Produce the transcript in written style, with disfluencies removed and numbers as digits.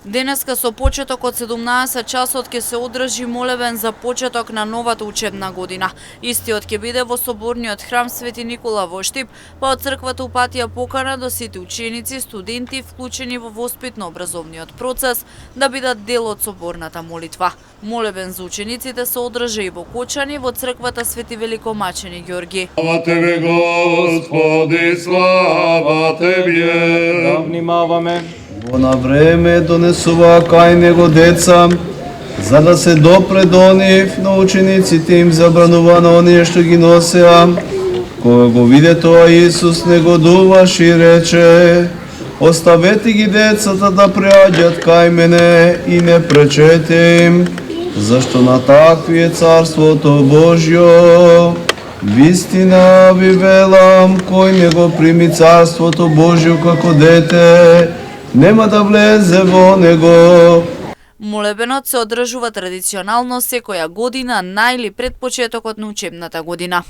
Денеска со почеток од 17 часот ќе се одржи молебен за почеток на новата учебна година. Истиот ќе биде во соборниот храм Свети Никола во Штип, па од црквата упатија покана до сите ученици, студенти вклучени во воспитно-образовниот процес да бидат дел од соборната молитва. Молебен за учениците се одржа и во Кочани во црквата Свети Великомачени Ѓорги. Слава Тебе, Господи, слава Тебе. Да внимаваме. Во на време донесува кај него деца, за да се допре до нив, на учениците им забранува на оние што ги носеа. Кога го виде тоа, Исус негодуваше и рече: оставете ги децата да преаѓат кај мене и не пречете им, зашто на такви е Царството Божјо. Вистина ви велам, кој не го прими Царството Божјо како дете, нема да влезе во него. Молебенот се одржува традиционално секоја година најли пред почетокот на учебната година.